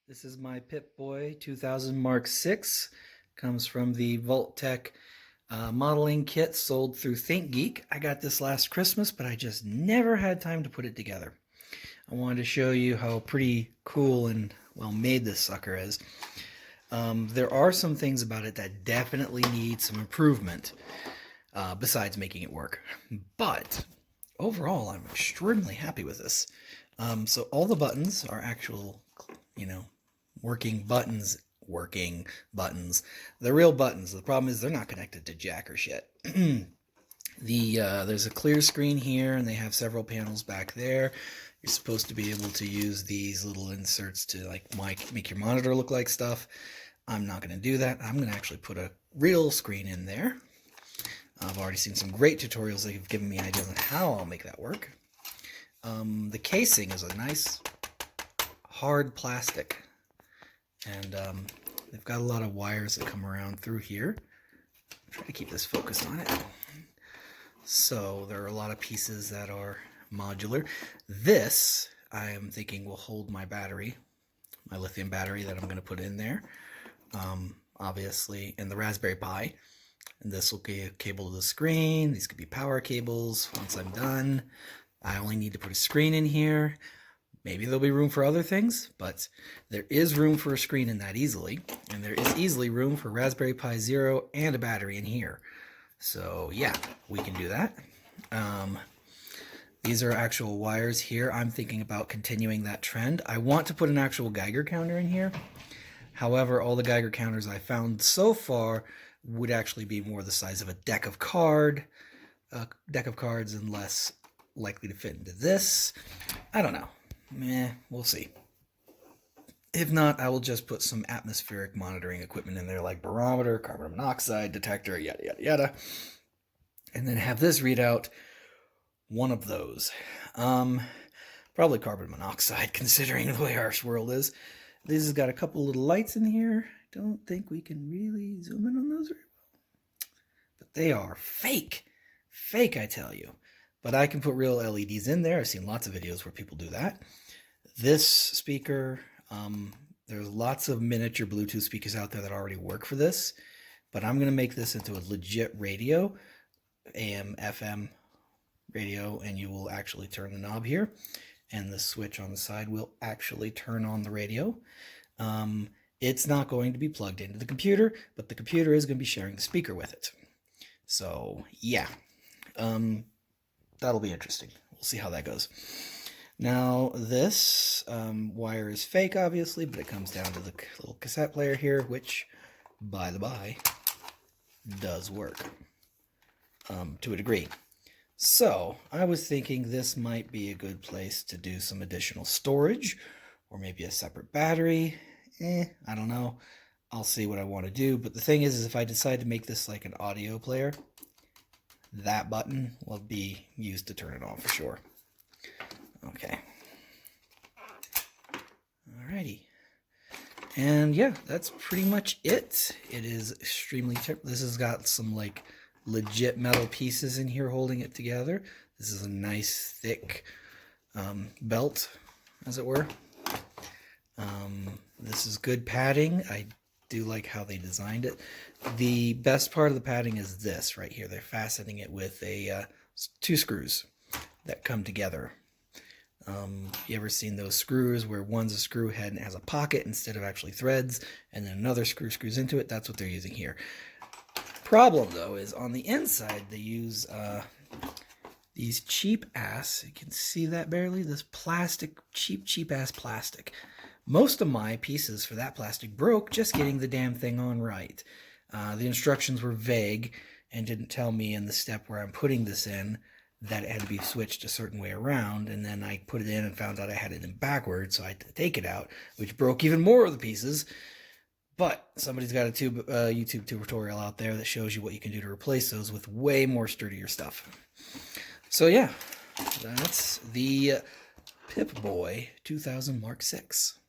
This is my Pip-Boy 2000 Mark 6. Comes from the Vault-Tec modeling kit sold through ThinkGeek. I got this last Christmas, but I just never had time to put it together. I wanted to show you how pretty cool and well made this sucker is. There are some things about it that definitely need some improvement, besides making it work. But overall, I'm extremely happy with this. So all the buttons are actual, working buttons. They're real buttons. The problem is they're not connected to jack or shit. There's a clear screen here, and they have several panels back there. You're supposed to be able to use these little inserts to make your monitor look like stuff. I'm not going to do that. I'm going to actually put a real screen in there. I've already seen some great tutorials that have given me ideas on how I'll make that work. The casing is a nice hard plastic, and they've got a lot of wires that come around through here. Try to keep this focused on it. So there are a lot of pieces that are modular. This, I am thinking, will hold my battery, my lithium battery that I'm going to put in there, obviously, and the Raspberry Pi. And this will be a cable to the screen. These could be power cables. Once I'm done, I only need to put a screen in here. Maybe there'll be room for other things, but there is room for a screen in that easily. And there is easily room for Raspberry Pi Zero and a battery in here. So yeah, we can do that. These are actual wires here. I'm thinking about continuing that trend. I want to put an actual Geiger counter in here. However, all the Geiger counters I found so far would actually be more the size of a deck of cards and less likely to fit into this. I don't know. We'll see. If not, I will just put some atmospheric monitoring equipment in there, like barometer, carbon monoxide detector, yada, yada, yada. And then have this read out one of those. Probably carbon monoxide, considering the way our world is. This has got a couple little lights in here. Don't think we can really zoom in on those very well. But they are fake. Fake, I tell you. But I can put real LEDs in there. I've seen lots of videos where people do that. This speaker, there's lots of miniature Bluetooth speakers out there that already work for this. But I'm going to make this into a legit radio, AM, FM radio, and you will actually turn the knob here. And the switch on the side will actually turn on the radio. It's not going to be plugged into the computer, but the computer is going to be sharing the speaker with it. So, yeah. That'll be interesting. We'll see how that goes. Now, this wire is fake, obviously, but it comes down to the little cassette player here, which, by the by, does work to a degree. So, I was thinking this might be a good place to do some additional storage, or maybe a separate battery. I don't know. I'll see what I want to do. But the thing is if I decide to make this like an audio player, that button will be used to turn it on for sure. Okay. Alrighty. And yeah, that's pretty much it. It is extremely this has got some like legit metal pieces in here holding it together. This is a nice thick belt, as it were. This is good padding. I do like how they designed it. The best part of the padding is this right here. They're fastening it with two screws that come together. You ever seen those screws where one's a screw head and it has a pocket instead of actually threads, and then another screws into it? That's what they're using here. Problem though is on the inside they use these cheap ass, you can see that barely, this plastic, cheap ass plastic. Most of my pieces for that plastic broke just getting the damn thing on right. The instructions were vague and didn't tell me in the step where I'm putting this in that it had to be switched a certain way around, and then I put it in and found out I had it in backwards, so I had to take it out, which broke even more of the pieces. But somebody's got a YouTube tutorial out there that shows you what you can do to replace those with way more sturdier stuff. So yeah, that's the Pip-Boy 2000 Mark 6.